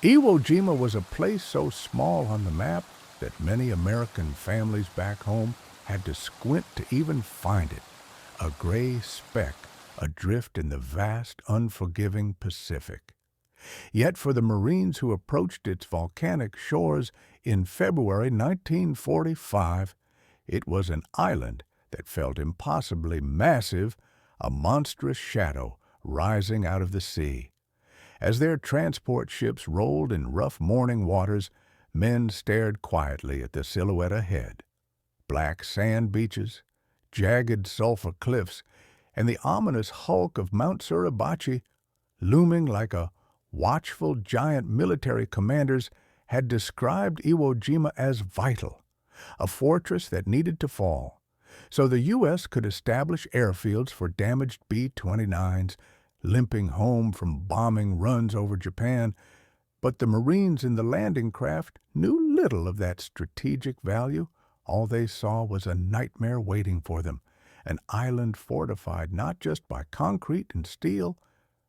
Iwo Jima was a place so small on the map that many American families back home had to squint to even find it, a gray speck adrift in the vast, unforgiving Pacific. Yet for the Marines who approached its volcanic shores in February 1945, it was an island that felt impossibly massive, a monstrous shadow rising out of the sea. As their transport ships rolled in rough morning waters, men stared quietly at the silhouette ahead. Black sand beaches, jagged sulfur cliffs, and the ominous hulk of Mount Suribachi, looming like a watchful giant military commanders, had described Iwo Jima as vital, a fortress that needed to fall, so the U.S. could establish airfields for damaged B-29s, limping home from bombing runs over Japan. But the Marines in the landing craft knew little of that strategic value. All they saw was a nightmare waiting for them, an island fortified not just by concrete and steel,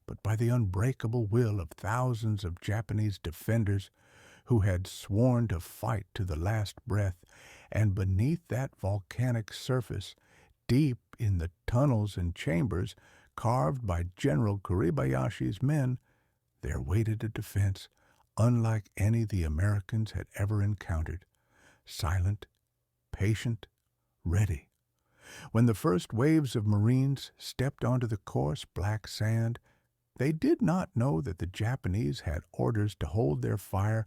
but by the unbreakable will of thousands of Japanese defenders who had sworn to fight to the last breath. And beneath that volcanic surface, deep in the tunnels and chambers carved by General Kuribayashi's men, there waited a defense unlike any the Americans had ever encountered, silent, patient, ready. When the first waves of Marines stepped onto the coarse black sand, they did not know that the Japanese had orders to hold their fire,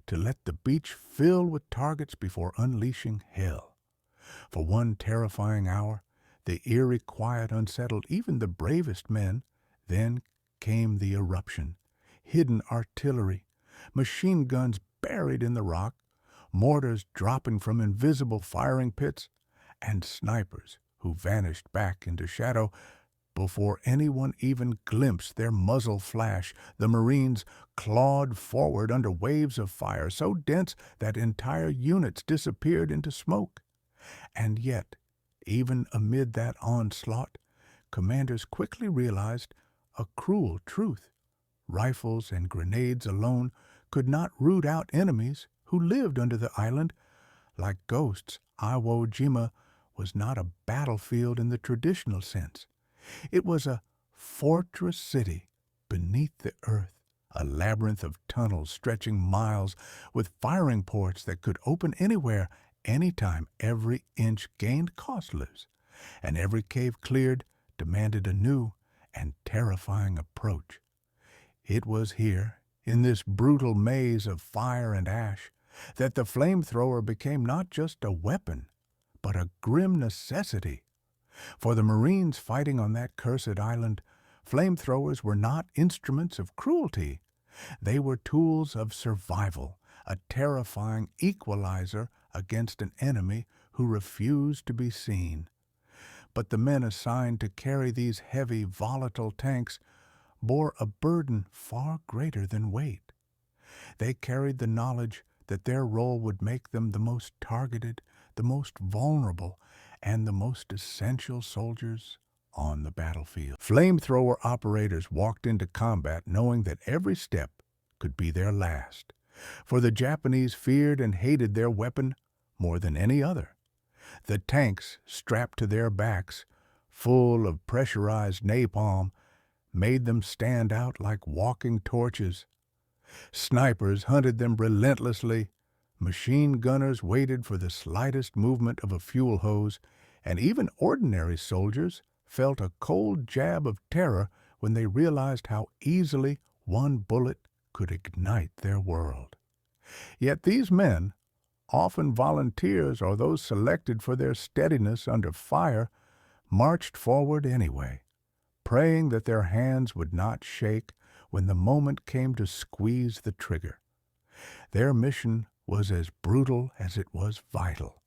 to let the beach fill with targets before unleashing hell. For one terrifying hour, the eerie quiet unsettled even the bravest men. Then came the eruption. Hidden artillery, machine guns buried in the rock, mortars dropping from invisible firing pits, and snipers who vanished back into shadow. Before anyone even glimpsed their muzzle flash, the Marines clawed forward under waves of fire so dense that entire units disappeared into smoke. And yet, even amid that onslaught, commanders quickly realized a cruel truth. Rifles and grenades alone could not root out enemies who lived under the island. Like ghosts, Iwo Jima was not a battlefield in the traditional sense. It was a fortress city beneath the earth, a labyrinth of tunnels stretching miles with firing ports that could open anywhere, anytime. Every inch gained costless, and every cave cleared demanded a new and terrifying approach. It was here, in this brutal maze of fire and ash, that the flamethrower became not just a weapon, but a grim necessity. For the Marines fighting on that cursed island, flamethrowers were not instruments of cruelty. They were tools of survival, a terrifying equalizer against an enemy who refused to be seen. But the men assigned to carry these heavy, volatile tanks bore a burden far greater than weight. They carried the knowledge that their role would make them the most targeted, the most vulnerable, and the most essential soldiers on the battlefield. Flamethrower operators walked into combat knowing that every step could be their last, for the Japanese feared and hated their weapon more than any other. The tanks strapped to their backs, full of pressurized napalm, made them stand out like walking torches. Snipers hunted them relentlessly. Machine gunners waited for the slightest movement of a fuel hose, and even ordinary soldiers felt a cold jab of terror when they realized how easily one bullet could ignite their world. Yet these men, often volunteers or those selected for their steadiness under fire, marched forward anyway, praying that their hands would not shake when the moment came to squeeze the trigger. Their mission was as brutal as it was vital.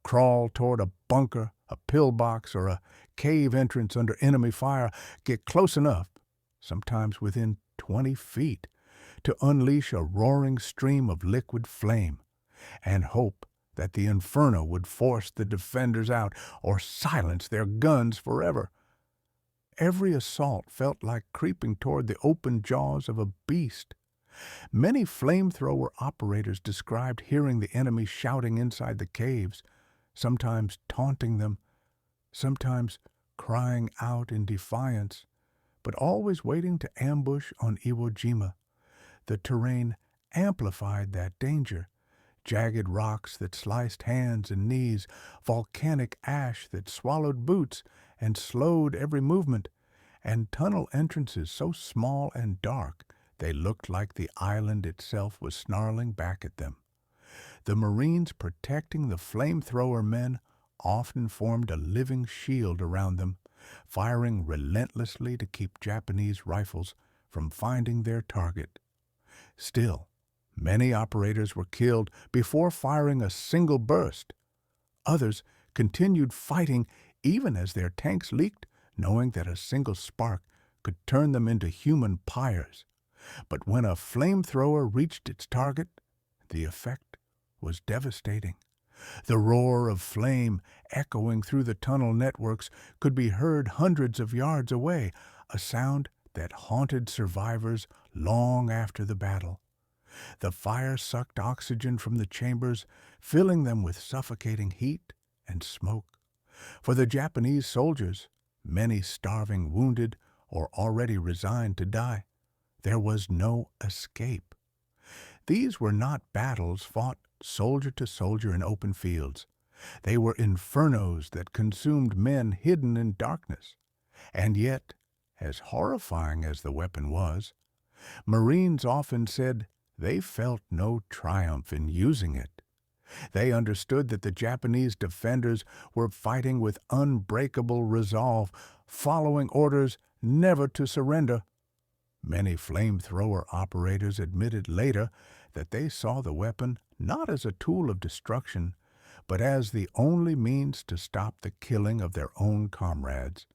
Crawl toward a bunker, a pillbox, or a cave entrance under enemy fire. Get close enough, sometimes within 20 feet, to unleash a roaring stream of liquid flame, and hope that the inferno would force the defenders out or silence their guns forever. Every assault felt like creeping toward the open jaws of a beast. Many flamethrower operators described hearing the enemy shouting inside the caves, sometimes taunting them, sometimes crying out in defiance, but always waiting to ambush on Iwo Jima. The terrain amplified that danger. Jagged rocks that sliced hands and knees, volcanic ash that swallowed boots and slowed every movement, and tunnel entrances so small and dark they looked like the island itself was snarling back at them. The Marines protecting the flamethrower men often formed a living shield around them, firing relentlessly to keep Japanese rifles from finding their target. Still, many operators were killed before firing a single burst. Others continued fighting even as their tanks leaked, knowing that a single spark could turn them into human pyres. But when a flamethrower reached its target, the effect was devastating. The roar of flame echoing through the tunnel networks could be heard hundreds of yards away, a sound that haunted survivors long after the battle. The fire sucked oxygen from the chambers, filling them with suffocating heat and smoke. For the Japanese soldiers, many starving, wounded, or already resigned to die, there was no escape. These were not battles fought soldier to soldier in open fields. They were infernos that consumed men hidden in darkness. And yet, as horrifying as the weapon was, Marines often said they felt no triumph in using it. They understood that the Japanese defenders were fighting with unbreakable resolve, following orders never to surrender. Many flamethrower operators admitted later that they saw the weapon not as a tool of destruction, but as the only means to stop the killing of their own comrades.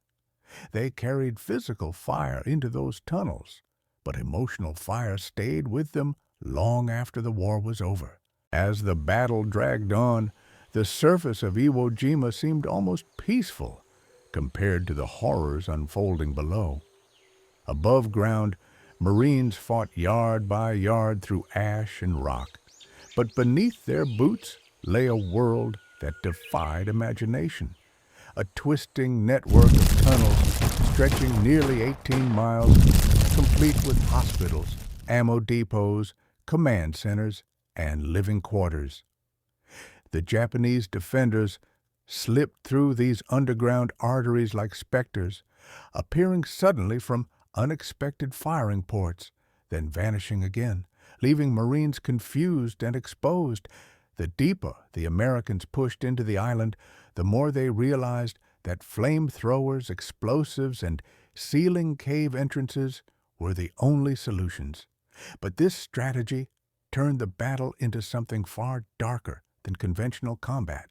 They carried physical fire into those tunnels, but emotional fire stayed with them long after the war was over. As the battle dragged on, the surface of Iwo Jima seemed almost peaceful compared to the horrors unfolding below. Above ground, Marines fought yard by yard through ash and rock, but beneath their boots lay a world that defied imagination. A twisting network of tunnels stretching nearly 18 miles, complete with hospitals, ammo depots, command centers, and living quarters. The Japanese defenders slipped through these underground arteries like specters, appearing suddenly from unexpected firing ports, then vanishing again, leaving Marines confused and exposed. The deeper the Americans pushed into the island, the more they realized that flamethrowers, explosives, and sealing cave entrances were the only solutions. But this strategy turned the battle into something far darker than conventional combat.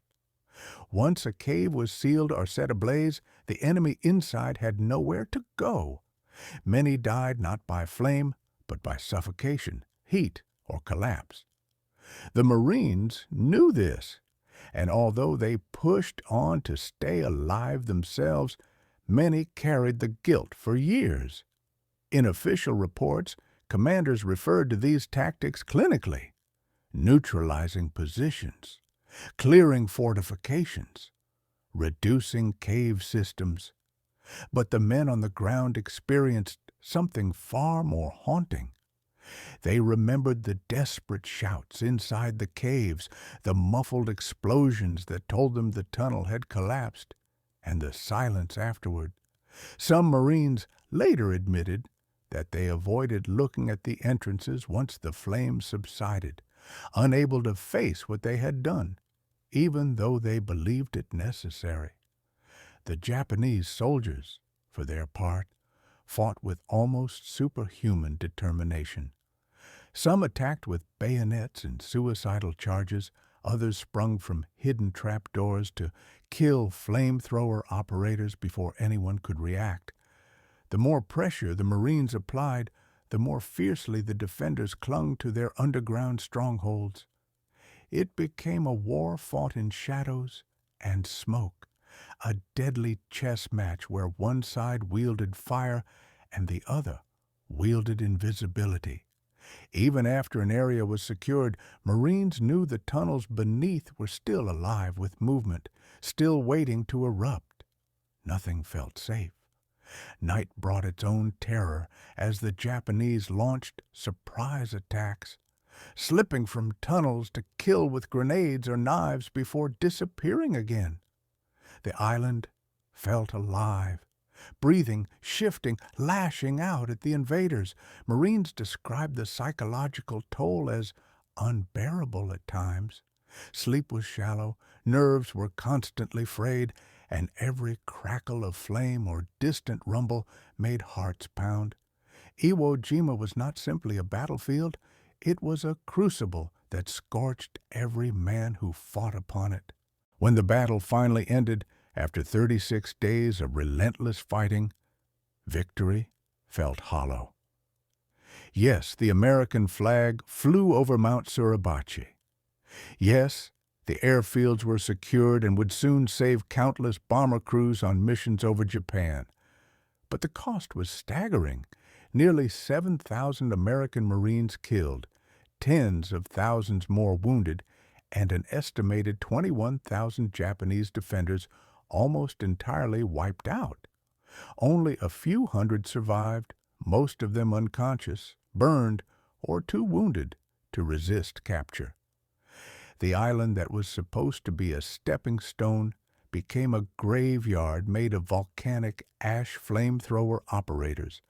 Once a cave was sealed or set ablaze, the enemy inside had nowhere to go. Many died not by flame, but by suffocation, heat, or collapse. The Marines knew this, and although they pushed on to stay alive themselves, many carried the guilt for years. In official reports, commanders referred to these tactics clinically: neutralizing positions, clearing fortifications, reducing cave systems. But the men on the ground experienced something far more haunting. They remembered the desperate shouts inside the caves, the muffled explosions that told them the tunnel had collapsed, and the silence afterward. Some Marines later admitted that they avoided looking at the entrances once the flames subsided, unable to face what they had done, even though they believed it necessary. The Japanese soldiers, for their part, fought with almost superhuman determination. Some attacked with bayonets and suicidal charges, others sprung from hidden trapdoors to kill flamethrower operators before anyone could react. The more pressure the Marines applied, the more fiercely the defenders clung to their underground strongholds. It became a war fought in shadows and smoke, a deadly chess match where one side wielded fire and the other wielded invisibility. Even after an area was secured, Marines knew the tunnels beneath were still alive with movement, still waiting to erupt. Nothing felt safe. Night brought its own terror as the Japanese launched surprise attacks, slipping from tunnels to kill with grenades or knives before disappearing again. The island felt alive, breathing, shifting, lashing out at the invaders. Marines described the psychological toll as unbearable at times. Sleep was shallow, nerves were constantly frayed, and every crackle of flame or distant rumble made hearts pound. Iwo Jima was not simply a battlefield, it was a crucible that scorched every man who fought upon it. When the battle finally ended, after 36 days of relentless fighting, victory felt hollow. Yes, the American flag flew over Mount Suribachi. Yes, the airfields were secured and would soon save countless bomber crews on missions over Japan. But the cost was staggering. Nearly 7,000 American Marines killed, tens of thousands more wounded, and an estimated 21,000 Japanese defenders almost entirely wiped out. Only a few hundred survived, most of them unconscious, burned, or too wounded to resist capture. The island that was supposed to be a stepping stone became a graveyard made of volcanic ash flamethrower operators,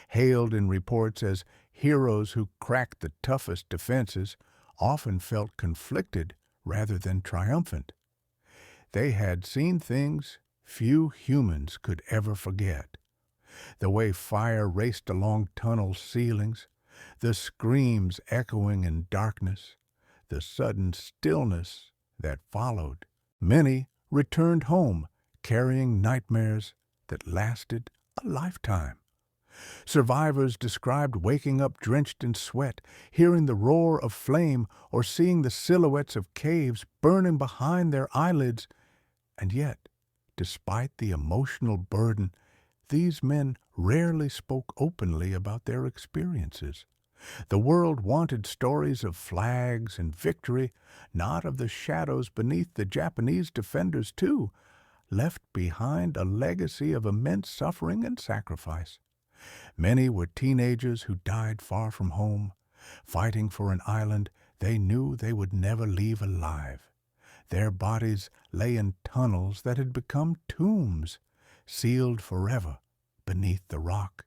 hailed in reports as heroes who cracked the toughest defenses, often felt conflicted rather than triumphant. They had seen things few humans could ever forget. The way fire raced along tunnel ceilings, the screams echoing in darkness, the sudden stillness that followed. Many returned home carrying nightmares that lasted a lifetime. Survivors described waking up drenched in sweat, hearing the roar of flame, or seeing the silhouettes of caves burning behind their eyelids. And yet, despite the emotional burden, these men rarely spoke openly about their experiences. The world wanted stories of flags and victory, not of the shadows beneath the Japanese defenders, too, left behind a legacy of immense suffering and sacrifice. Many were teenagers who died far from home, fighting for an island they knew they would never leave alive. Their bodies lay in tunnels that had become tombs, sealed forever beneath the rock.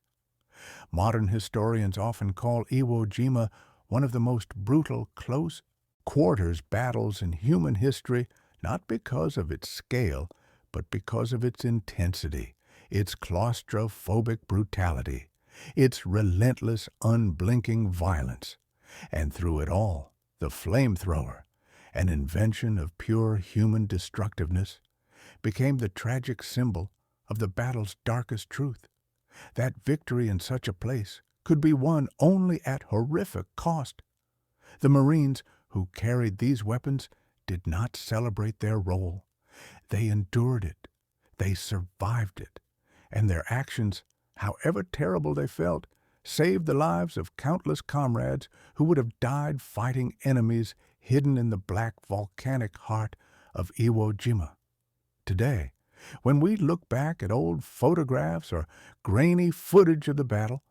Modern historians often call Iwo Jima one of the most brutal close-quarters battles in human history, not because of its scale, but because of its intensity, its claustrophobic brutality, its relentless, unblinking violence. And through it all, the flamethrower, an invention of pure human destructiveness, became the tragic symbol of the battle's darkest truth. That victory in such a place could be won only at horrific cost. The Marines who carried these weapons did not celebrate their role. They endured it. They survived it. And their actions, however terrible they felt, saved the lives of countless comrades who would have died fighting enemies hidden in the black volcanic heart of Iwo Jima. Today, when we look back at old photographs or grainy footage of the battle,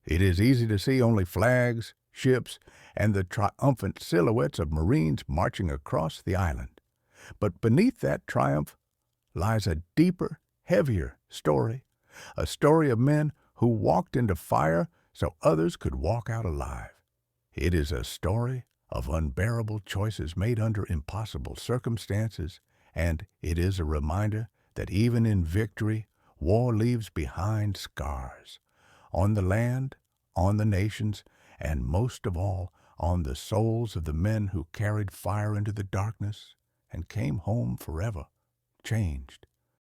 it is easy to see only flags, ships, and the triumphant silhouettes of Marines marching across the island. But beneath that triumph lies a deeper, heavier story, a story of men who walked into fire so others could walk out alive. It is a story of unbearable choices made under impossible circumstances, and it is a reminder that even in victory, war leaves behind scars, on the land, on the nations, and most of all, on the souls of the men who carried fire into the darkness and came home forever changed.